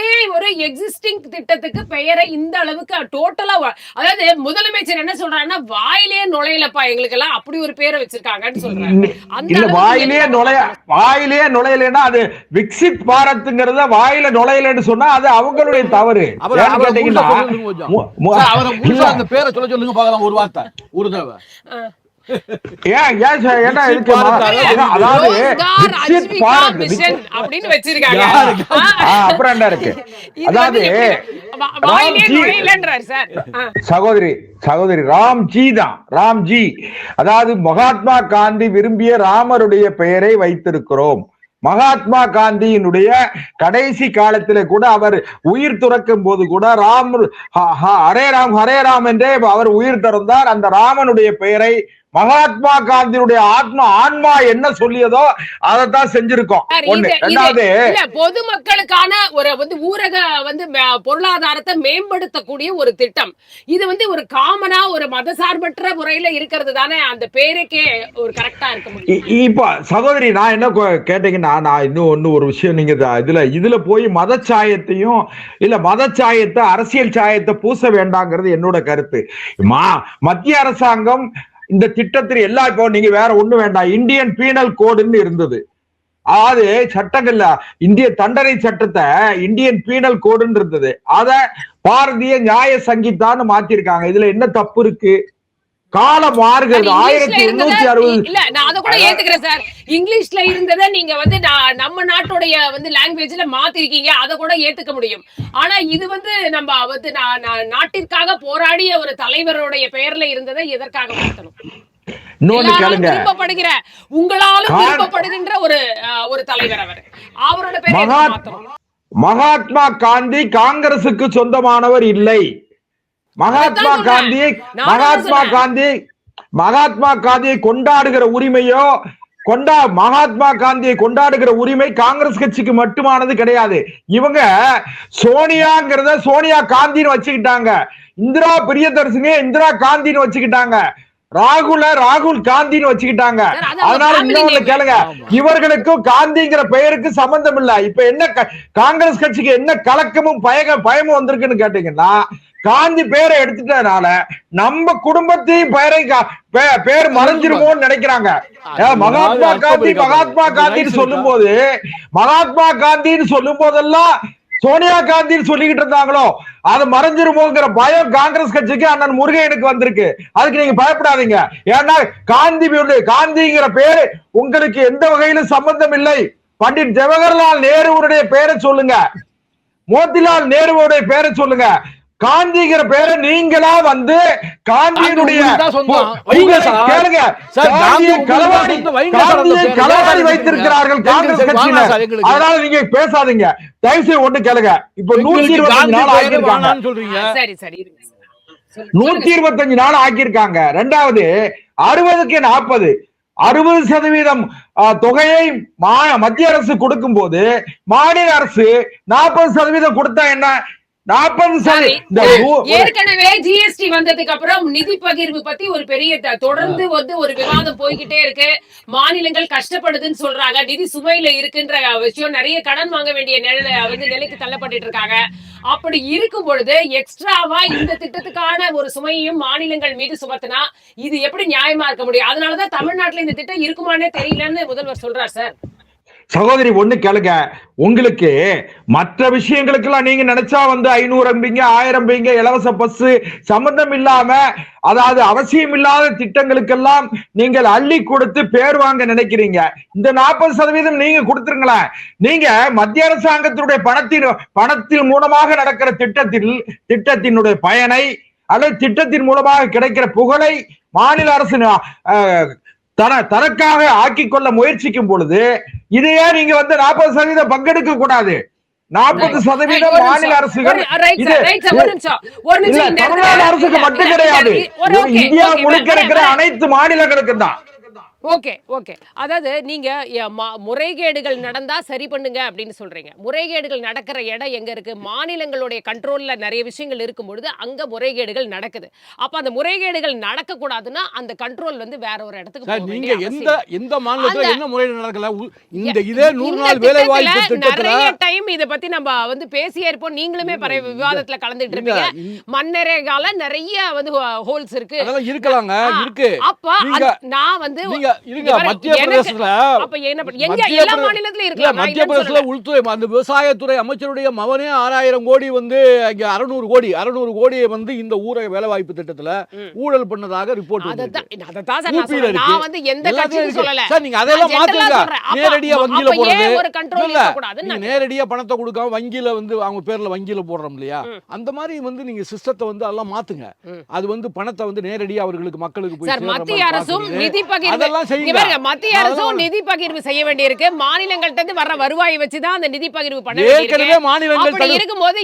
ஏன் ஒரு எக்ஸிஸ்டிங் திட்டத்துக்கு பெயரை இந்த அளவுக்கு டோட்டலா, அதாவது முதலமைச்சர் என்ன சொல்றாருன்னா வாயிலே நுழையலப்பா எங்களுக்கு எல்லாம் அப்படி ஒரு பேரை வச்சிருக்காங்கன்னு சொல்றாங்க. வாயிலே நுழையலன்னா அது விக்சித் பாரத்ங்கிறத வாயில நுழையலன்னு சொன்னா அது அவங்களுடைய தவறு. அந்த பேரை சொல்லுங்க பார்க்கலாம் ஒரு வார்த்தை ஒரு தடவை. சகோதரி ராம்ஜி தான், ராம்ஜி. அதாவது மகாத்மா காந்தி விரும்பிய ராமருடைய பெயரை வைத்திருக்கிறோம். மகாத்மா காந்தியினுடைய கடைசி காலத்திலே கூட அவர் உயிர் துறக்கும் போது கூட ஹரே ராம் என்றே அவர் உயிர் துறந்தார். அந்த ராமனுடைய பெயரை மகாத்மா காந்தியுடைய ஆன்மா என்ன சொல்லியதோ அதைத்தான் செஞ்சிருக்கோம். ஒண்ணு. ரெண்டாவது, பொதுமக்களுக்கான ஒரு வந்து ஊரக வந்து பொருளாதாரத்தை மேம்படுத்தக்கூடிய ஒரு திட்டம் இது வந்து ஒரு காமனா ஒரு மதசார்பற்ற முறையில இருக்கிறது தானே அந்த பேருக்கே ஒரு கரெக்டா இருக்க முடியும். இப்ப சகோதரி நான் என்ன கேட்டீங்கன்னா, நான் இன்னும் ஒரு விஷயம், நீங்க இதுல போய் மதச்சாயத்தையும் இல்ல மதச்சாயத்தை அரசியல் சாயத்தை பூச வேண்டாங்கிறது என்னோட கருத்து. மத்திய அரசாங்கம் இந்த திட்டத்தில் இப்போ நீங்க வேற ஒண்ணு வேண்டாம், இந்தியன் பீனல் கோடுன்னு இருந்தது. அதாவது சட்டங்கள்ல இந்திய தண்டனை சட்டத்தை இந்தியன் பீனல் கோடுன்னு இருந்தது. அத பாரதிய நியாய சங்கீதான்னு மாத்திருக்காங்க. இதுல என்ன தப்பு இருக்கு? காலம் மாறுகிறது. 1860 இல்ல நான் அத கூட ஏத்துக்கிறேன் சார். இங்கிலீஷ்ல இருந்ததை நீங்க வந்து நம்ம நாட்டுடைய வந்து லாங்குவேஜ்ல மாத்திருக்கீங்க, அத கூட ஏத்துக்க முடியும். ஆனா இது வந்து நம்ம வந்து நாட்டிற்காக போராடிய ஒரு தலைவருடைய பெயர்ல இருந்ததை எதற்காக மாத்தணும்? விருப்பப்படுகிற உங்களாலும் விருப்பப்படுகின்ற ஒரு தலைவர் அவரோட பெயரை மாத்தணும். மகாத்மா காந்தி காங்கிரசுக்கு சொந்தமானவர் இல்லை. மகாத்மா காந்தியை கொண்டாடுகிற உரிமையோ மகாத்மா காந்தியை கொண்டாடுகிற உரிமை காங்கிரஸ் கட்சிக்கு மட்டுமானது கிடையாது. இவங்க சோனியாங்கிறத சோனியா காந்தின்னு வச்சுக்கிட்டாங்க, இந்திரா பிரியதர்சினியை இந்திரா காந்தின்னு வச்சுக்கிட்டாங்க, ராகுல் காந்தின்னு வச்சுக்கிட்டாங்க. அதனால இன்னொன்னு கேளுங்க, இவர்களுக்கும் காந்திங்கிற பெயருக்கு சம்பந்தம் இல்ல. இப்ப என்ன காங்கிரஸ் கட்சிக்கு என்ன கலக்கமும் பயமும் வந்திருக்குன்னு கேட்டீங்கன்னா, காந்தி பேரை எடுத்துட்டதுனால நம்ம குடும்பத்தையும் பேர் மறைஞ்சிருமோன்னு நினைக்கிறாங்க. மகாத்மா காந்தின்னு சொல்லும் போதெல்லாம் சோனியா காந்தின்னு சொல்லிக்கிட்டு இருந்தாங்களோ அது மறைஞ்சிருமோங்கிற பயம் காங்கிரஸ் கட்சிக்கு அண்ணன் முருகையனுக்கு வந்திருக்கு. அதுக்கு நீங்க பயப்படாதீங்க. ஏன்னா காந்திங்கிற பேரு உங்களுக்கு எந்த வகையிலும் சம்பந்தம் இல்லை. பண்டிட் ஜவஹர்லால் நேருடைய பேரை சொல்லுங்க, மோதிலால் நேருடைய பேரை சொல்லுங்க. காந்திங்கிற பேரை நீங்களா வந்து காந்தியினுடைய களவாடி வைத்திருக்கிறார்கள் காங்கிரஸ் கட்சியினர். அதனால நீங்க பேசாதீங்க, தயவுசெய்து ஒண்ணு கேளுங்க. இப்ப 125 நாள் ஆக்கியிருக்காங்க, 125 நாள் ஆக்கியிருக்காங்க. ரெண்டாவது 60க்கு 40 60% தொகையை மத்திய அரசு கொடுக்கும் போது மாநில அரசு 40% கொடுத்தா என்ன? ஏற்கனவே ஜிஎஸ்டி வந்ததுக்கு அப்புறம் நிதி பகிர்வு பத்தி ஒரு பெரிய தொடர்ந்து வந்து ஒரு விவாதம் போய்கிட்டே இருக்கு. மாநிலங்கள் கஷ்டப்படுதுன்னு சொல்றாங்க, நிதி சுமையில இருக்குன்ற விஷயம், நிறைய கடன் வாங்க வேண்டிய நிலைக்கு தள்ளப்பட்டு இருக்காங்க. அப்படி இருக்கும் பொழுது எக்ஸ்ட்ராவா இந்த திட்டத்துக்கான ஒரு சுமையையும் மாநிலங்கள் மீது சுமத்தினா இது எப்படி நியாயமா இருக்க முடியும்? அதனாலதான் தமிழ்நாட்டுல இந்த திட்டம் இருக்குமானே தெரியலன்னு முதல்வர் சொல்றார். சார் சகோதரி ஒண்ணு கேளுங்க, உங்களுக்கு மற்ற விஷயங்களுக்கெல்லாம் நீங்க நினைச்சா வந்து 500 அம்பிங்க 1000 அம்பிங்க இலவச பஸ் சம்பந்தம் இல்லாம, அதாவது அவசியம் இல்லாத திட்டங்களுக்கெல்லாம் நீங்கள் அள்ளி கொடுத்து பேர் வாங்க நினைக்கிறீங்க. இந்த 40% நீங்க கொடுத்துருங்களேன். நீங்க மத்திய அரசாங்கத்தினுடைய பணத்தின் மூலமாக நடக்கிற திட்டத்தினுடைய பயனை அல்லது திட்டத்தின் மூலமாக கிடைக்கிற புகழை மாநில அரசு தனக்காக ஆக்கிக் கொள்ள முயற்சிக்கும் பொழுது இதையே நீங்க வந்து 40% பங்கெடுக்க கூடாது. 40% மாநில அரசுகள், தமிழ்நாடு அரசுக்கு மட்டும் கிடையாது, இந்தியா முழுக்க இருக்கிற அனைத்து மாநிலங்களுக்கு தான். ஓகே ஓகே, அதாவது நீங்க முறைகேடுகள் நடந்தா சரி பண்ணுங்க அப்படின்னு சொல்றீங்க. முறைகேடுகள் நடக்கிற இடம் எங்க இருக்கு? மாநிலங்களுடைய கண்ட்ரோல்ல நிறைய விஷயங்கள் இருக்கும் பொழுது அங்க முறைகேடுகள் நடக்குது. அப்ப அந்த முறைகேடுகள் நடக்க கூடாதுன்னா அந்த கண்ட்ரோல் வந்து வேற ஒரு இடத்துக்கு போக வேண்டிய அவசியம். நீங்க எந்த மாநிலத்துல என்ன முறைகேடு நடக்கல? இந்த இதே 100 நாள் வேலை வாய்ப்பு திட்டத்துல நிறைய டைம் இத பத்தி நம்ம வந்து பேசியே இருப்போம். நீங்களுமே விவாதத்துல கலந்துட்டு இருப்பீங்க. மன்னரேகால நிறைய வந்து ஹோல்ஸ் இருக்கு, அதெல்லாம் இருக்கலாங்க, இருக்கு. அப்ப நான் வந்து மத்திய பிரதேசத்துல உள்துறை அந்த விவசாயத்துறை அமைச்சருடைய மகனே 6000 கோடி வந்து 600 கோடியை வந்து இந்த ஊரக வேலை வாய்ப்பு திட்டத்துல ஊழல் பண்ணதாக ரிப்போர்ட் நேரடியா வங்கியில போடுறது, நேரடியா பணத்தை கொடுக்காம வங்கியில வந்து அவங்க பேர்ல வங்கியில போடுறோம் இல்லையா, அந்த மாதிரி வந்து நீங்க சிஸ்டத்தை வந்து எல்லாம் மாத்துங்க. அது வந்து பணத்தை வந்து நேரடியா அவர்களுக்கு மக்களுக்கு போய் மத்திய அரசும் நிதி பகிர்வு மத்திய அரசும் நிதி பகிர்வு செய்ய வேண்டியிருக்கு. மாநிலங்கள்ட்ட வர்ற வருவாயை வச்சுதான் அந்த நிதி பகிர்வு பண்ண வேண்டியிருக்கு. இருக்கும்போது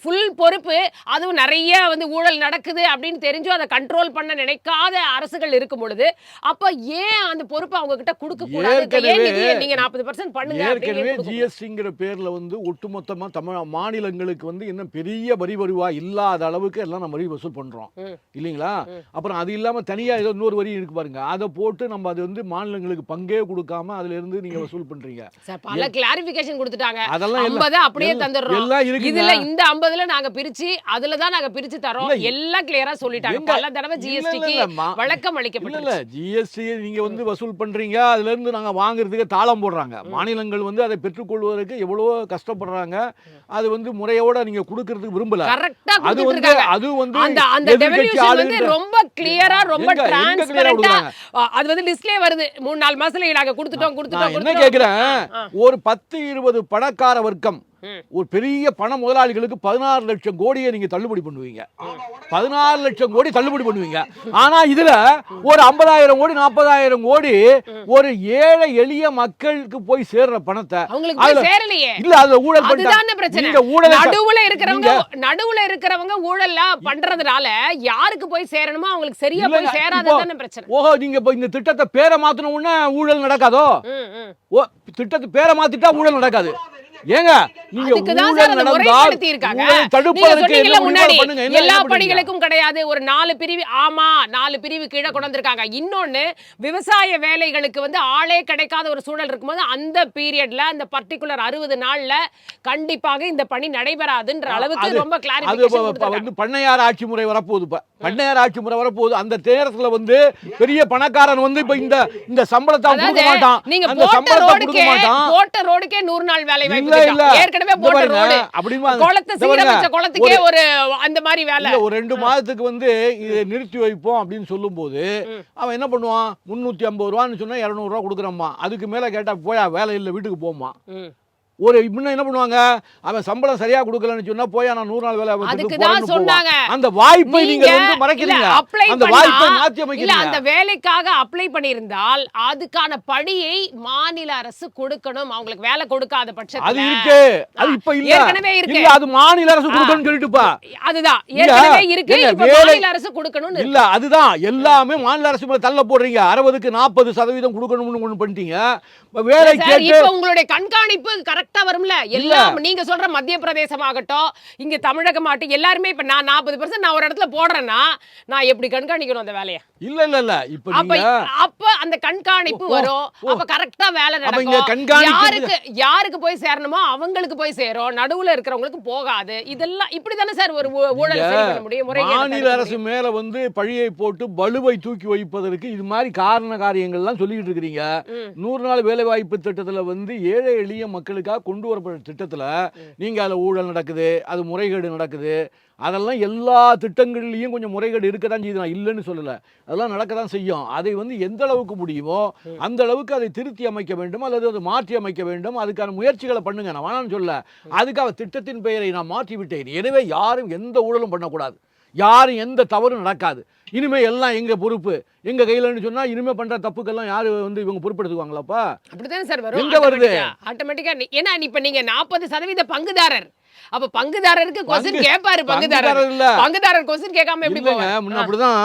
ஃபுல் பொறுப்பு, அதுவும் நிறைய வந்து ஊழல் நடக்குது அப்படின்னு தெரிஞ்சு அதை கண்ட்ரோல் பண்ண நினைக்காத அரசுகள் இருக்கும் பொழுது அப்ப ஏன் அந்த பொறுப்பு அவங்க கிட்ட கொடுக்க கூடாது? நீங்க 40% பண்ணுங்க. ஏற்கனவே ஜிஎஸ்டிங்கிற பேர்ல வந்து ஒட்டுமொத்தமா தமிழ் மாநிலங்களுக்கு வந்து என்ன பெரிய வரி வருவாய் இல்லாத அளவுக்கு எல்லாம் நம்ம வரி வசூல் பண்றோம் இல்லைங்களா? அப்புறம் அது இல்லாம தனியா ஏதோ இன்னொரு வரி இருக்கு பாருங்க, அதை போட்டு நம்ம அது வந்து மாநிலங்களுக்கு பங்கே கொடுக்காம அதுல இருந்து நீங்க வசூல் பண்றீங்க. பல கிளாரிஃபிகேஷன் கொடுத்துட்டாங்க. அதெல்லாம் 50 அப்படியே தந்துறோம். இதுல இந்த 50ல நாங்க பிரிச்சு அதுல தான் நாங்க பிரிச்சு தரோம். எல்லாம் கிளியரா சொல்லிட்டாங்க. பல தடவை ஜிஎஸ்டிக்கு வழக்கம் அளிக்கப்பட்டது. இல்ல ஜிஎஸ்டி நீங்க வந்து வசூல் பண்றீங்க, அதுல இருந்து நாங்க வாங்குறதுக்கு தாளம் போடுறாங்க. மாநிலங்கள் வந்து அதை பெற்றுக்கொள்வதற்கு எவ்வளவோ கஷ்டப்படுறாங்க. அது வந்து முறையோட நீங்க கொடுக்கிறதுக்கு விரும்பல. கரெக்ட்டா கொடுத்துட்டாங்க. அது வந்து அந்த டெவல்யூஷன் வந்து ரொம்ப கிளியரா ரொம்ப டிரான்ஸ்பரண்டா அது வந்து லிஸ்ட்லயே வருது. 3-4 மாசத்துல நாங்க கொடுத்துட்டோம். என்ன கேக்குறேன், ஒரு 10-20 பணக்கார வர்க்கம் ஒரு பெரிய பண முதலாளிகளுக்கு 16 லட்சம் கோடியை நீங்க தள்ளுபடி பண்ணுவீங்க. 16 லட்சம் கோடி தள்ளுபடி பண்ணுவீங்க. ஆனா இதுல ஒரு 50,000 கோடி 40,000 கோடி ஒரு ஏழை எளிய மக்களுக்கு போய் சேர்ற பணத்தை இல்ல அதுல ஊழல் நடுவுல இருக்கிறவங்க ஊழல் பண்றதுனால யாருக்கு போய் சேரணுமோ அவங்களுக்கு சரியா போய் சேராததான பிரச்சனை. ஓஹோ, நீங்க இந்த திட்டத்தை பேரை மாத்தின உடனே ஊழல் நடக்காதோ? திட்டத்தை பேரை மாத்திட்டா ஊழல் நடக்காது. ஏங்க நீங்க எல்லா பணிகளுக்கும் கிடையாது, ஒரு 4 பிரிவு 4 பிரிவு கீழே கொண்டு வந்திருக்காங்க. இன்னொன்னு விவசாய வேலைகளுக்கு வந்து ஆளே கிடைக்காத ஒரு சூழல் இருக்கும்போது அந்த பீரியட்ல அந்த பர்டிகுலர் 60 நாள்ல கண்டிப்பாக இந்த பணி நடைபெறாதுன்ற அளவுக்கு ரொம்ப கிளாரிஃபிகேஷன் கொடுத்தாங்க. பண்ணையார் ஆட்சி முறை வரப்போகுது. பண்ணையார் ஆட்சி முறை வரப்போகுது. அந்த நேரத்துல வந்து பெரிய பணக்காரன் வந்து இப்ப இந்த சம்பளத்தை கொடுக்க மாட்டான். நீங்க போட்ட ரோடுக்கே 100 நாள் வேலை வாய்ப்பு திட்டம். ஏற்கனவே போட்ட ரோடு குளத்தை சீரமைச்ச குளத்துக்கே ஒரு அந்த மாதிரி வேலை. ஒரு 2 மாதத்துக்கு வந்து இதை நிறுத்தி வைப்போம் அப்படின்னு சொல்லும் போது அவன் என்ன பண்ணுவான், 350 ரூபான்னு சொன்னா 200 ரூபா கொடுக்குறம்மா, அதுக்கு மேல கேட்டா போயா வேலை இல்லை வீட்டுக்கு போமா. ஒரு முன்ன என்ன பண்ணுவாங்க, அவன் சம்பளம் சரியா கொடுக்கலன்னு சொன்னா போயா நான் 100 நாள் வேலை சொன்னாங்க. அந்த வாய்ப்பை நீங்க வந்து மறைக்கிறீங்க, அந்த வாய்ப்பை மாற்றி அமைக்கிறீங்க. அந்த வேலைக்காக அப்ளை பண்ணியிருந்தால் அதுக்கான படியை மாநில அரசு கொடுக்கணும். அவங்களுக்கு வேலை கொடுக்காத பட்சத்துல அது இருக்கு, அது இப்ப இல்ல, ஏற்கனவே இருக்கு, அது மாநில அரசு கொடுக்கணும்னு சொல்லிட்டுப்பா. அதுதான் ஏற்கனவே இருக்கு, இப்ப மாநில அரசு கொடுக்கணும் இல்ல. அதுதான் எல்லாமே மாநில அரசு மேல தள்ள போடுறீங்க. 60க்கு 40% கொடுக்கணும்னு ஒண்ணு பண்ணிட்டீங்க. வேலை கேட்டு இப்ப உங்களுடைய கண்காணிப்பு கரெக்டா வரும்ல. எல்லாம் நீங்க சொல்ற மத்திய பிரதேசம் ஆகட்டும், இங்க தமிழகம் ஆகட்டும், எல்லாருமே இப்ப நான் 40% நான் ஒரு இடத்துல போடுறேன்னா நான் எப்படி கண்காணிக்கணும் அந்த வேலையை? இல்ல இல்ல இல்ல, இப்ப அப்ப அந்த கண்காணிப்பு வரும். அப்ப கரெக்டா வேலை நடக்கும். யாருக்கு போய் சேரணுமோ அவங்களுக்கு போய் சேரும், நடுவுல இருக்கிறவங்களுக்கு போகாது. இதெல்லாம் இப்படிதானே சார் ஒரு ஊழல் சரி பண்ண முடியும்? மாநில அரசு மேல வந்து பழியை போட்டு பலுவை தூக்கி வைப்பதற்கு இது மாதிரி காரண காரியங்கள்லாம் சொல்லிட்டு இருக்கிறீங்க. 100 நாள் வேலை வாய்ப்பு திட்டத்துல வந்து ஏழை எளிய மக்களுக்காக கொண்டு வரப்பட்ட திட்டத்துல நீங்க அதுல ஊழல் நடக்குது, அது முறைகேடு நடக்குது, அதெல்லாம் எல்லா திட்டங்கள்லையும் கொஞ்சம் முறைகேடு இருக்கதான் செய்யுது, நான் இல்லைன்னு சொல்லலை, அதெல்லாம் நடக்க தான் செய்யும். அதை வந்து எந்த அளவுக்கு முடியுமோ அந்த அளவுக்கு அதை திருத்தி அமைக்க வேண்டும் அல்லது அதை மாற்றி அமைக்க வேண்டும். அதுக்கான முயற்சிகளை பண்ணுங்க, நான் வேணான்னு சொல்ல. அதுக்காக திட்டத்தின் பெயரை நான் மாற்றி விட்டேன். எனவே யாரும் எந்த ஊழலும் பண்ணக்கூடாது, யாரும் எந்த தவறும் நடக்காது. இனிமே எல்லாம் எங்க பொறுப்பு, எங்க கையிலன்னு சொன்னா இனிமே பண்ற தப்புக்கெல்லாம் யாரு வந்து இவங்க பொறுப்பெடுத்துக்குவாங்களாப்பா? அப்படிதான் சார் வரும். எங்க வருது ஆட்டோமேட்டிக்கா? ஏன்னா இப்ப நீங்க 40% பங்குதாரர், அப்ப பங்குதாரருக்கு கொஸ்டின் கேட்பாரு. பங்குதாரர் கொஸ்டின் கேட்காம எப்படி போவாங்க? முன்ன அப்படிதான்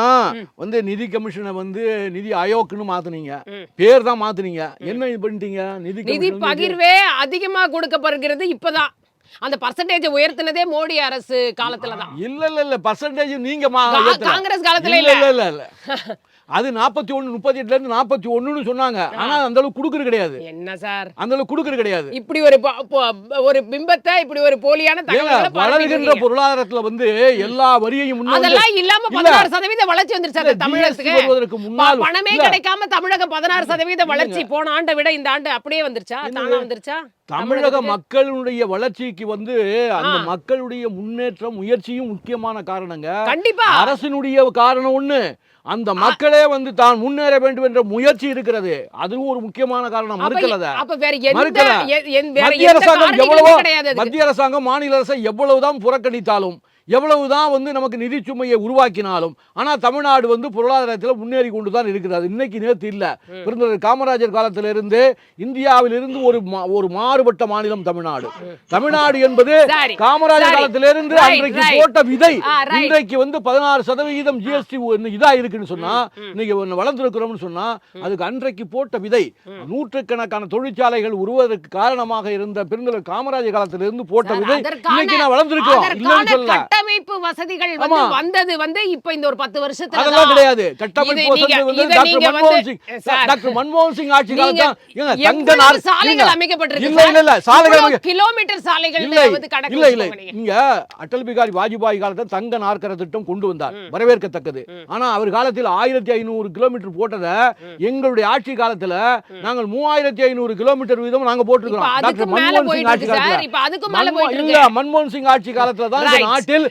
வந்து நிதி கமிஷனை வந்து நிதி ஆயோக்னு மாத்துனீங்க, பேர் தான் மாத்துனீங்க. என்ன இது பண்ணிட்டீங்க? நிதி பகிர்வே அதிகமா கொடுக்கப்படுகிறது இப்பதான். அந்த பர்சன்டேஜ் உயர்த்தினதே மோடி அரசு காலத்துல தான். இல்ல இல்ல இல்ல, பர்சன்டேஜ் நீங்க காங்கிரஸ் காலத்துல இல்ல இல்ல இல்ல, அது 41 38ல இருந்து 41ன்னு சொன்னாங்க. ஆனா அந்த அளவுக்கு குடுக்குறது கிடையாது. என்ன சார் அந்த அளவுக்கு குடுக்குறது கிடையாது. இப்படி ஒரு பிம்பத்தை, இப்படி ஒரு போலியான தகவல்களை வளர்கின்ற பொருளாதாரத்துல வந்து எல்லா வரியையும் அதெல்லாம் இல்லாம 16% வளர்ச்சி வந்துருச்சு தமிழகத்துக்கு. முன்னால் பணமே கிடைக்காம தமிழகம் 16% வளர்ச்சி போன ஆண்டை விட இந்த ஆண்டு அப்படியே வந்துருச்சா, தானா வந்துருச்சா? தமிழக மக்களுடைய வளர்ச்சிக்கு வந்து அந்த மக்களுடைய முன்னேற்றம் முயற்சியும் முக்கியமான காரணங்க. கண்டிப்பா அரசினுடைய காரணம் ஒண்ணு, அந்த மக்களே வந்து தான் முன்னேற வேண்டும் என்ற முயற்சி இருக்கிறது, அதுவும் ஒரு முக்கியமான காரணம். மத்திய அரசாங்கம் மாநில அரசை எவ்வளவுதான் புறக்கணித்தாலும், எவ்வளவுதான் வந்து நமக்கு நிதி சுமையை உருவாக்கினாலும், ஆனா தமிழ்நாடு வந்து பொருளாதாரத்தில் முன்னேறி கொண்டுதான் இருக்கிறது. இன்னைக்கு நேற்று இல்ல, பெருந்தலைவர் காமராஜர் காலத்திலிருந்து இந்தியாவிலிருந்து ஒரு மாறுபட்ட மாநிலம் தமிழ்நாடு. தமிழ்நாடு என்பது காமராஜர் காலத்திலிருந்து அன்றைக்கு போட்ட விதை இன்றைக்கு வந்து 16% ஜிஎஸ்டி இதா இருக்குன்னு சொன்னா, இன்னைக்கு வளர்ந்திருக்கிறோம்னு சொன்னா அதுக்கு அன்றைக்கு போட்ட விதை. நூற்றுக்கணக்கான தொழிற்சாலைகள் உருவதற்கு காரணமாக இருந்த பெருந்தலைவர் காமராஜர் காலத்திலிருந்து போட்ட விதை இன்னைக்கு நான் வளர்ந்திருக்கிறோம் இல்லைன்னு சொல்லல. கட்டமைப்பு வசதிகள் வந்தது வந்து இப்ப இந்த ஒரு 10 வருஷத்துல அதெல்லாம் கிடையாது. கட்டமைப்பு வசதி வந்து டாக்டர் மன்மோகன் சிங் ஆட்சி காலத்துல தங்க சாலைகள் அமைக்கப்பட்டிருக்கு. இல்ல இல்ல, சாலைகள் கிலோமீட்டர் சாலைகள் வந்து கணக்கு இல்ல இல்ல. நீங்க அடல் பிகாரி வாஜ்பாய் காலத்துல தங்க நாற்கர திட்டம் கொண்டு வந்தார், வரவேற்கத்தக்கது. ஆனா அவர் காலத்தில் 1500 கிலோமீட்டர் போட்டத எங்களுடைய ஆட்சி காலத்துல நாங்கள் 3500 கிலோமீட்டர் வீதம் நாங்க போட்டுருக்கோம். டாக்டர் மன்மோகன் சிங் ஆட்சி காலத்துல இல்ல, மன்மோகன் சிங் ஆட்சி காலத்துல தான் இந்த நாட்டில்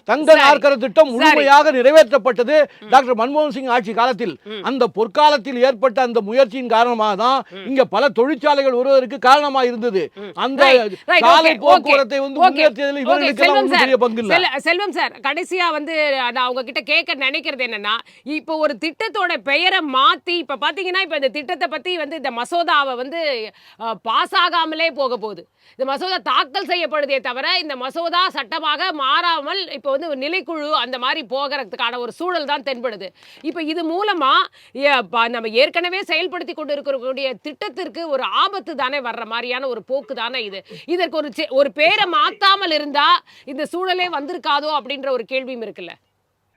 தங்க நாற்கர திட்டம் முழுமையாக நிறைவேற்றப்பட்டது டாக்டர் மன்மோகன் சிங் ஆட்சி காலத்தில். அந்த பொற்காலத்தில் ஏற்பட்ட அந்த முயற்சியின் காரணமாக தான் இங்க பல தொழிற்சாலைகள் வருவதற்கு காரணமா இருந்தது. அந்த சாலை போக்குவரத்தை வந்து முன்னேற்றியதில் இவர்களுக்கு பெரிய பங்கு இல்ல. செல்வம் சார், கடைசியா வந்து நான் உங்ககிட்ட கேட்க நினைக்கிறது என்னன்னா, இப்போ ஒரு திட்டத்தோட பெயரை மாத்தி இப்ப பாத்தீங்கன்னா, இப்ப இந்த திட்டத்தை பத்தி வந்து இந்த மசோதாவை வந்து பாஸ் ஆகாமலே போக போகுது. இந்த மசோதா தாக்கல் செய்யப்படுதே தவிர இந்த மசோதா சட்டமாக மாறாமல் இப்போ வந்து நிலைக்குழு அந்த மாதிரி போகிறதுக்கான ஒரு சூழல் தான் தென்படுது. இப்போ இது மூலமா நம்ம ஏற்கனவே செயல்படுத்தி கொண்டு இருக்கக்கூடிய திட்டத்திற்கு ஒரு ஆபத்து தானே வர்ற மாதிரியான ஒரு போக்கு தானே இது. இதற்கு ஒரு பேரை மாத்தாமல் இருந்தா இந்த சூழலே வந்திருக்காதோ அப்படின்ற ஒரு கேள்வியும் இருக்குல்ல.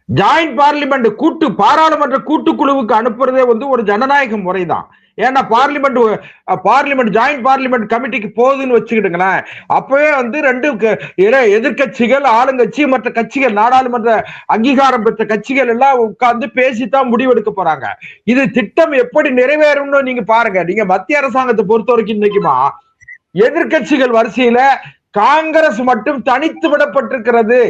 ஜாயிண்ட் பார்லிமெண்ட் கூட்டு பாராளுமன்ற கூட்டுக்குழுவுக்கு அனுப்புறதே வந்து ஒரு ஜனநாயக முறைதான். ஏன்னா பார்லிமெண்ட் ஜாயிண்ட் பார்லிமெண்ட் கமிட்டிக்கு போகுதுன்னு வச்சுக்கிட்டுங்களேன், அப்பவே வந்து 2 எதிர்கட்சிகள் ஆளுங்கட்சி மற்ற கட்சிகள் நாடாளுமன்ற அங்கீகாரம் பெற்ற கட்சிகள் எல்லாம் உட்கார்ந்து பேசித்தான் முடிவெடுக்க போறாங்க. இது திட்டம் எப்படி நிறைவேறும்னு நீங்க பாருங்க. நீங்க மத்திய அரசாங்கத்தை பொறுத்த வரைக்கும் இன்னைக்குமா எதிர்க்கட்சிகள் வரிசையில காங்கிரஸ் மட்டும் தனித்து விடப்பட்டிருக்கிறது.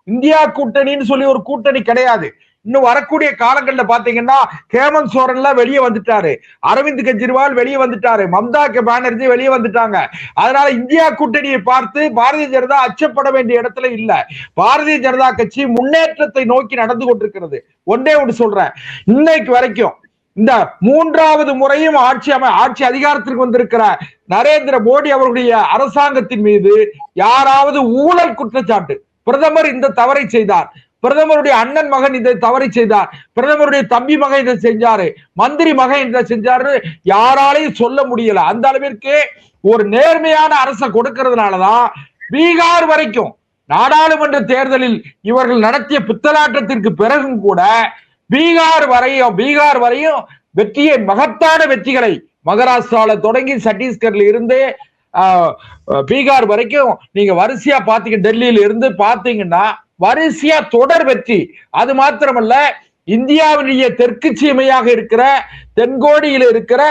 இந்தியா கூட்டணின்னு சொல்லி ஒரு கூட்டணி கிடையாது. இன்னும் வரக்கூடிய காலங்கள்ல பாத்தீங்கன்னா ஹேமந்த் சோரன் வெளியே வந்துட்டாரு, அரவிந்த் கெஜ்ரிவால் வெளியே வந்துட்டாரு, மம்தா பானர்ஜி வெளியே வந்துட்டாங்க. அதனால இந்தியா கூட்டணியை பார்த்து பாரதிய ஜனதா அச்சப்பட வேண்டிய இடத்துல இல்ல. பாரதிய ஜனதா கட்சி முன்னேற்றத்தை நோக்கி நடந்து கொண்டிருக்கிறது. ஒன்றே ஒன்று சொல்றேன், இன்னைக்கு வரைக்கும் இந்த 3வது முறையும் ஆட்சி அதிகாரத்திற்கு வந்திருக்கிற நரேந்திர மோடி அவர்களுடைய அரசாங்கத்தின் மீது யாராவது ஊழல் குற்றச்சாட்டு, பிரதமர் இந்த தவறை செய்தார், பிரதமருடைய அண்ணன் மகன் இதை தவறை செய்தார், பிரதமருடைய தம்பி மகன் இதை செஞ்சாரு, மந்திரி மகன் இதை செஞ்சாரு, யாராலையும் சொல்ல முடியல. அந்த அளவிற்கு ஒரு நேர்மையான அரசை கொடுக்கிறதுனாலதான் பீகார் வரைக்கும் நாடாளுமன்ற தேர்தலில் இவர்கள் நடத்திய பித்தலாட்டத்திற்கு பிறகும் கூட பீகார் வரையும் வெற்றியை, மகத்தான வெற்றிகளை மகாராஷ்டிரால தொடங்கி சத்தீஸ்கர்ல இருந்து பீகார் வரைக்கும் நீங்க வரிசையா பாத்தீங்க, டெல்லியில இருந்து பாத்தீங்கன்னா வரிசையா தொடர் வெற்றி. அது மாத்திரமல்ல, இந்தியாவிலேயே தெற்கு சீமையாக இருக்கிற தென்கோடியில் இருக்கிற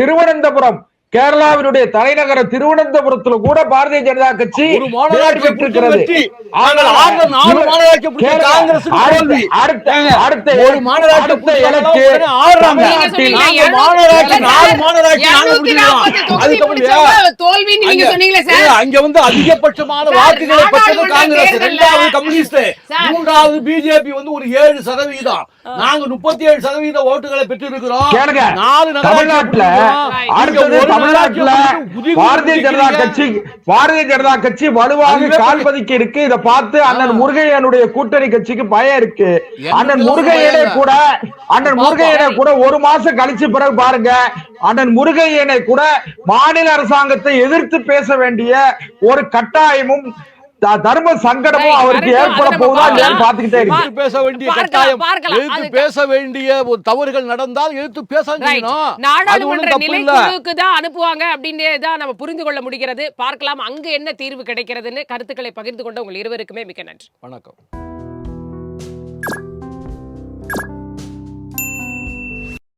திருவனந்தபுரம், கேரளாவினுடைய தலைநகர திருவனந்தபுரத்துல கூட பாரதிய ஜனதா கட்சி பெற்றிருக்கிறது. அங்க வந்து அதிகபட்சமான வாக்குகளை பெற்றது காங்கிரஸ், 2வது கம்யூனிஸ்ட், 3வது பிஜேபி வந்து ஒரு 7%. நாங்க 37% ஓட்டுகளை பெற்றிருக்கிறோம். தமிழ்நாட்டுல பாரதிய ஜனதா கட்சி வலுவாக கால்பதிக்கு இருக்கு. இதை பார்த்து அண்ணன் முருகையனுடைய கூட்டணி கட்சிக்கு பயம் இருக்கு. அண்ணன் முருகையனை கூட ஒரு மாசம் கழிச்சு பிறகு பாருங்க, அண்ணன் முருகையனை கூட மாநில அரசாங்கத்தை எதிர்த்து பேச வேண்டிய ஒரு கட்டாயமும் தர்ம சங்கடமும் அவருக்கு ஏற்பட போகுதா பாத்துக்கிட்டே இருக்கு. பேச வேண்டிய கட்டாயம், எதிர்த்து பேச வேண்டிய ஒரு தவறுகள் நடந்தால் எதிர்த்து பேச நாடாளுமன்ற நிலைக்குழுவுக்கு தான் அனுப்புவாங்க அப்படின்னு தான் நம்ம புரிந்து கொள்ள முடிகிறது. பார்க்கலாம் அங்கு என்ன தீர்வு கிடைக்கிறதுன்னு. கருத்துக்களை பகிர்ந்து கொண்ட உங்கள் இருவருக்குமே மிக்க நன்றி. வணக்கம்.